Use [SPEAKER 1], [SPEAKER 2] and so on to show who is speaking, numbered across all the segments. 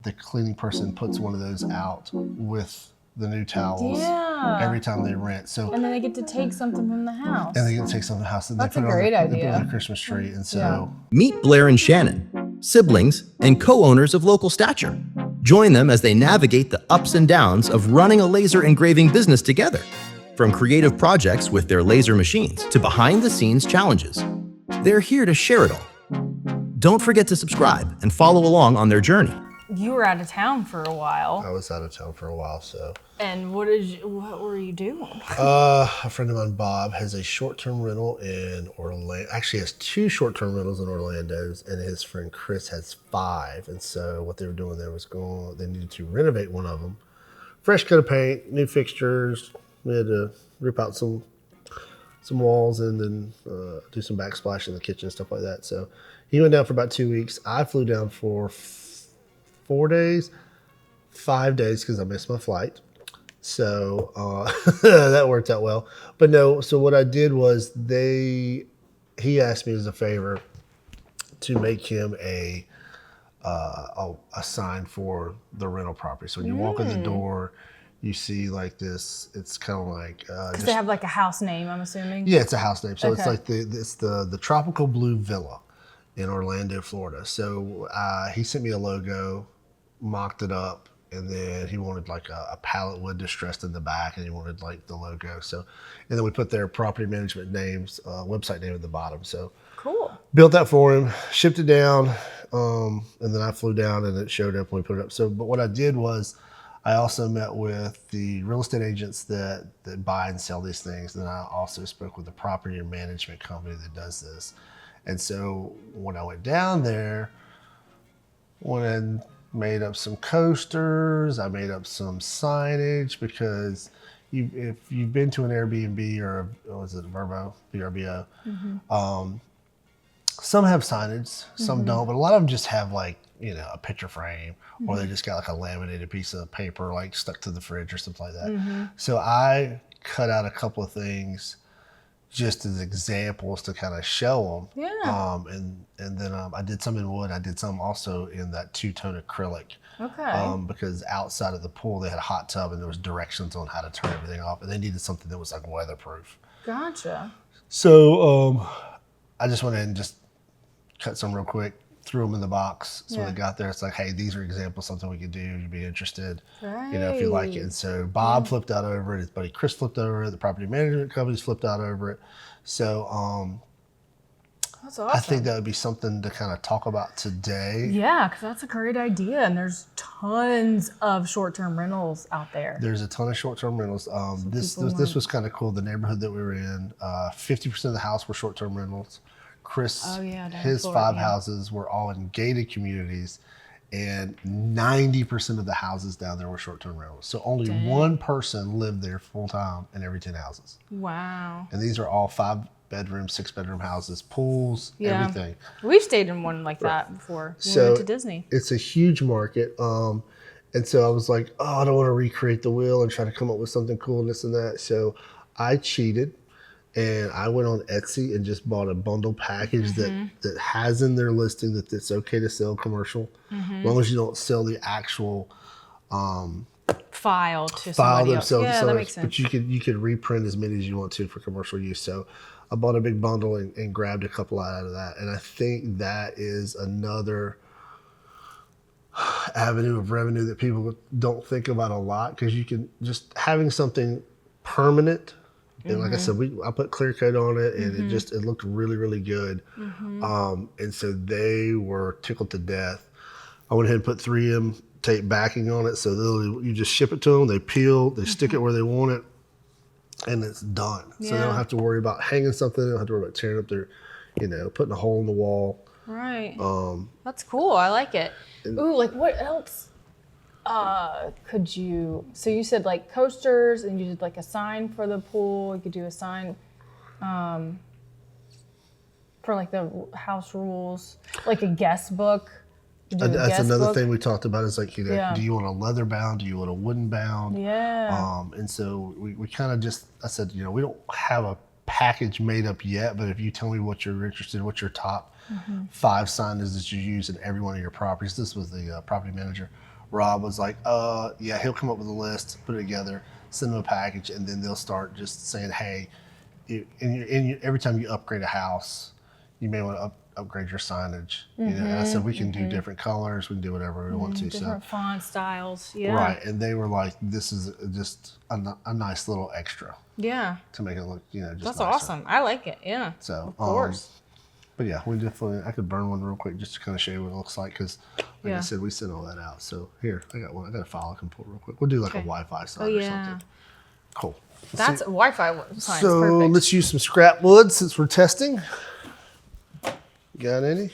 [SPEAKER 1] the cleaning person puts one of those out with the new towels every time they rent. So
[SPEAKER 2] and then they get to take something from the house.
[SPEAKER 1] And they get to take something from the house and
[SPEAKER 2] That's
[SPEAKER 1] they put
[SPEAKER 2] a great
[SPEAKER 1] They put it
[SPEAKER 2] idea.
[SPEAKER 1] on their Christmas tree. And so
[SPEAKER 3] Meet Blair and Shannon, siblings and co-owners of Local Stature. Join them as they navigate the ups and downs of running a laser engraving business together. From creative projects with their laser machines to behind-the-scenes challenges. They're here to share it all. Don't forget to subscribe and follow along on their journey.
[SPEAKER 2] You were out of town for a while.
[SPEAKER 1] I was out of town for a while, so.
[SPEAKER 2] And what were you doing?
[SPEAKER 1] A friend of mine, Bob, has a short-term rental in Orlando. Actually, has 2 short-term rentals in Orlando, and his friend Chris has 5. And so what they were doing there was they needed to renovate one of them. Fresh coat of paint, new fixtures. We had to rip out some walls and then do some backsplash in the kitchen and stuff like that. So he went down for about 2 weeks. I flew down for 4 days, 5 days because I missed my flight. So that worked out well. But no, so what I did was he asked me as a favor to make him a sign for the rental property. So when you walk in the door, you see like this, it's kind of like...
[SPEAKER 2] Because they have like a house name, I'm assuming?
[SPEAKER 1] Yeah, it's a house name. So
[SPEAKER 2] Okay.
[SPEAKER 1] it's like the Tropical Blue Villa in Orlando, Florida. So he sent me a logo, mocked it up, and then he wanted like a pallet wood distressed in the back, and he wanted like the logo. So, and then we put their property management names, website name at the bottom. So
[SPEAKER 2] Cool.
[SPEAKER 1] built that for him, shipped it down, and then I flew down and it showed up when we put it up. So, but what I did was I also met with the real estate agents that buy and sell these things. And I also spoke with the property management company that does this. And so when I went down there, made up some coasters. I made up some signage because if you've been to an Airbnb or was it a VRBO, VRBO, some have signage, some don't, but a lot of them just have like, a picture frame or they just got like a laminated piece of paper like stuck to the fridge or something like that. So I cut out a couple of things just as examples to kind of show them.
[SPEAKER 2] Yeah.
[SPEAKER 1] And then I did some in wood. I did some also in that 2-tone acrylic.
[SPEAKER 2] Okay.
[SPEAKER 1] Because outside of the pool, they had a hot tub and there was directions on how to turn everything off. And they needed something that was like weatherproof.
[SPEAKER 2] Gotcha.
[SPEAKER 1] So I just went in and just cut some real quick, threw them in the box. So when they got there, it's like, hey, these are examples, something we could do. You'd be interested, if you like it. And so Bob flipped out over it. His buddy Chris flipped over it. The property management companies flipped out over it. So
[SPEAKER 2] That's awesome.
[SPEAKER 1] I think that would be something to kind of talk about today.
[SPEAKER 2] Yeah, because that's a great idea. And there's tons of short-term rentals out there.
[SPEAKER 1] There's a ton of short-term rentals. This was kind of cool. The neighborhood that we were in, 50% of the house were short-term rentals. Chris, his
[SPEAKER 2] Florida,
[SPEAKER 1] 5 houses were all in gated communities, and 90% of the houses down there were short-term rentals. So only one person lived there full-time in every 10 houses.
[SPEAKER 2] Wow.
[SPEAKER 1] And these are all 5-bedroom, 6-bedroom houses, pools, everything.
[SPEAKER 2] We've stayed in one like that before. We went to Disney.
[SPEAKER 1] It's a huge market. And so I was like, I don't want to recreate the wheel and try to come up with something cool and this and that. So I cheated. And I went on Etsy and just bought a bundle package that has in their listing that it's okay to sell commercial, as long as you don't sell the actual
[SPEAKER 2] file to somebody else. Yeah, that makes sense.
[SPEAKER 1] But you could reprint as many as you want to for commercial use. So I bought a big bundle and grabbed a couple out of that. And I think that is another avenue of revenue that people don't think about a lot, because you can just having something permanent. And like I said, I put clear coat on it, and it looked really, really good. And so they were tickled to death. I went ahead and put 3M tape backing on it, so you just ship it to them. They peel, they stick it where they want it, and it's done. So they don't have to worry about hanging something. They don't have to worry about tearing up their, putting a hole in the wall.
[SPEAKER 2] Right. That's cool. I like it. Ooh, like what else? Could you, so you said like coasters, and you did like a sign for the pool. You could do a sign for like the house rules, like a guest book.
[SPEAKER 1] That's another thing we talked about is like, do you want a leather bound? Do you want a wooden bound?
[SPEAKER 2] Yeah.
[SPEAKER 1] And so we kind of just, I said, we don't have a package made up yet, but if you tell me what you're interested in, what's your top 5 signage that you use in every one of your properties. This was the property manager. Rob was like, yeah, he'll come up with a list, put it together, send them a package, and then they'll start just saying, hey, every time you upgrade a house, you may want to upgrade your signage. You know, and I said we can do different colors, we can do whatever we want to.
[SPEAKER 2] Different font styles. Yeah.
[SPEAKER 1] Right, and they were like, this is just a nice little extra.
[SPEAKER 2] Yeah.
[SPEAKER 1] To make it look, just
[SPEAKER 2] That's
[SPEAKER 1] nicer.
[SPEAKER 2] awesome. I like it. Yeah.
[SPEAKER 1] So
[SPEAKER 2] of course.
[SPEAKER 1] But yeah, we definitely. I could burn one real quick just to kind of show you what it looks like because, like I said, we sent all that out. So here, I got one. I got a file I can pull real quick. We'll do like a Wi-Fi sign or something. Cool.
[SPEAKER 2] That's Wi-Fi sign.
[SPEAKER 1] So
[SPEAKER 2] Perfect.
[SPEAKER 1] let's use some scrap wood since we're testing. Got any?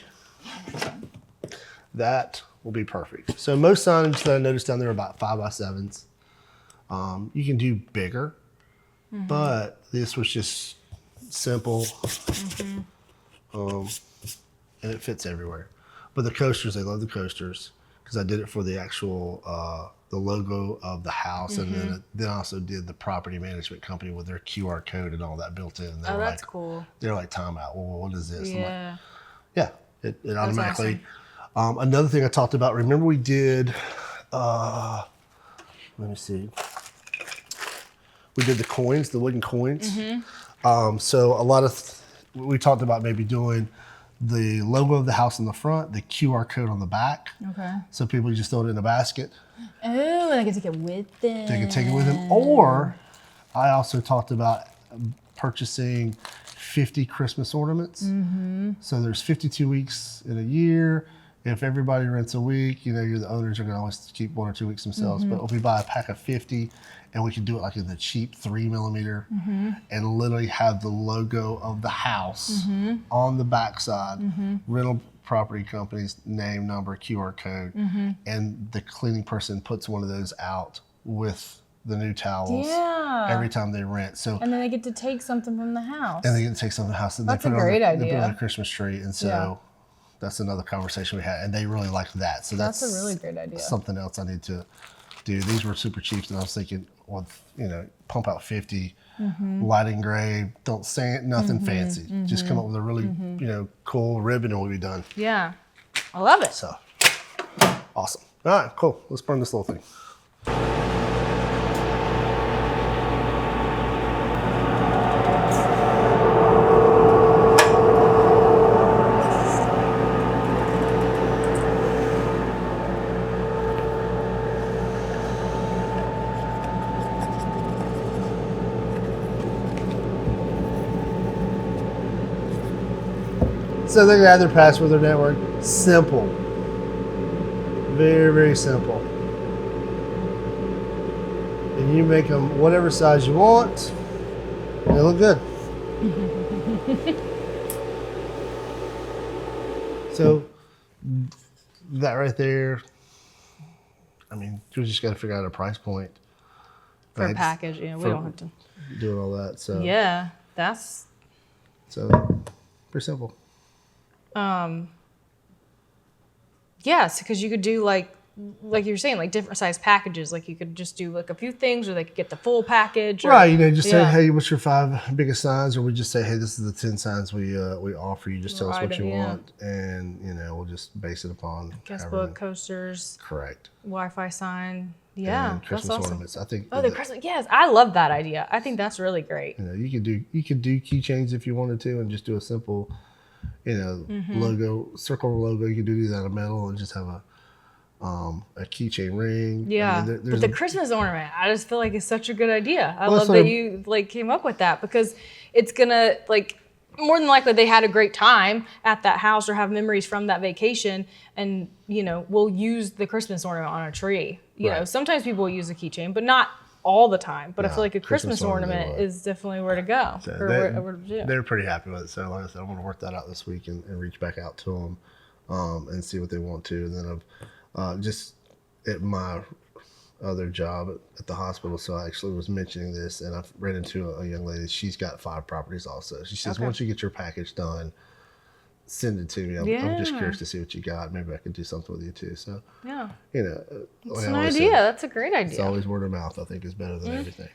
[SPEAKER 1] That will be perfect. So most signage that I noticed down there are about 5x7s. You can do bigger, but this was just simple. And it fits everywhere. But the coasters, they love the coasters because I did it for the actual the logo of the house, and then I also did the property management company with their QR code and all that built in. And
[SPEAKER 2] Oh, that's cool.
[SPEAKER 1] They're like, time out. Well, what is this?
[SPEAKER 2] Yeah.
[SPEAKER 1] Yeah, it automatically. Awesome. Another thing I talked about. Remember we did. Let me see. We did the coins, the wooden coins. So a lot of we talked about maybe doing the logo of the house in the front, the QR code on the back.
[SPEAKER 2] Okay.
[SPEAKER 1] So people just throw it in a basket.
[SPEAKER 2] Oh, and they can take it with them.
[SPEAKER 1] They can take it with them. Or I also talked about purchasing 50 Christmas ornaments. So there's 52 weeks in a year. If everybody rents a week, you're the owners are going to always keep 1 or 2 weeks themselves. But if we buy a pack of 50, and we can do it like in the cheap 3mm, and literally have the logo of the house on the backside, rental property company's name, number, QR code, and the cleaning person puts one of those out with the new towels every time they rent. So
[SPEAKER 2] and then they get to take something from the house.
[SPEAKER 1] And they get to take something from the house. And
[SPEAKER 2] That's
[SPEAKER 1] they put
[SPEAKER 2] a great idea.
[SPEAKER 1] They put it on a Christmas tree, and so that's another conversation we had, and they really liked that. So that's
[SPEAKER 2] a really great idea.
[SPEAKER 1] Something else I need to do. These were super cheap, and I was thinking, well, pump out 50, light engraved, don't say it, nothing fancy. Just come up with a really, cool ribbon, and we'll be done.
[SPEAKER 2] Yeah, I love it.
[SPEAKER 1] So awesome. All right, cool. Let's burn this little thing. So they can add their password, their network. Simple. Very, very simple. And you make them whatever size you want. They look good. So that right there, I mean, we just got to figure out a price point.
[SPEAKER 2] For a package, we don't have to.
[SPEAKER 1] Do all that, so.
[SPEAKER 2] Yeah, that's.
[SPEAKER 1] So, pretty simple.
[SPEAKER 2] Yes, because you could do like you were saying, like different size packages. Like you could just do like a few things, or they could get the full package. Or,
[SPEAKER 1] right, just say, hey, what's your 5 biggest signs? Or we just say, hey, this is the 10 signs we offer you. Just tell us what you want, and we'll just base it upon.
[SPEAKER 2] Guest book, coasters.
[SPEAKER 1] Correct.
[SPEAKER 2] Wi-Fi sign. Yeah,
[SPEAKER 1] and Christmas
[SPEAKER 2] that's awesome.
[SPEAKER 1] ornaments. I think.
[SPEAKER 2] Oh, the Christmas. Yes, I love that idea. I think that's really great.
[SPEAKER 1] You could do keychains if you wanted to, and just do a simple, logo, circle logo. You could do that out of metal and just have a keychain ring.
[SPEAKER 2] Yeah,
[SPEAKER 1] I mean,
[SPEAKER 2] but the Christmas ornament, I just feel like it's such a good idea. I
[SPEAKER 1] Well,
[SPEAKER 2] love that you came up with that, because it's gonna more than likely they had a great time at that house or have memories from that vacation, and we'll use the Christmas ornament on a tree. You know, sometimes people will use a keychain, but not all the time. But I feel like a Christmas ornament is definitely where to go.
[SPEAKER 1] So
[SPEAKER 2] where to do.
[SPEAKER 1] They're pretty happy with it. So like I said, I'm going to work that out this week and reach back out to them and see what they want to. And then I've just at my other job at the hospital, so I actually was mentioning this, and I've ran into a young lady. She's got 5 properties also. She says, once you get your package done, send it to me. I'm just curious to see what you got. Maybe I could do something with you too. So
[SPEAKER 2] it's
[SPEAKER 1] like
[SPEAKER 2] an idea. That's a great idea.
[SPEAKER 1] It's always word of mouth. I think is better than everything.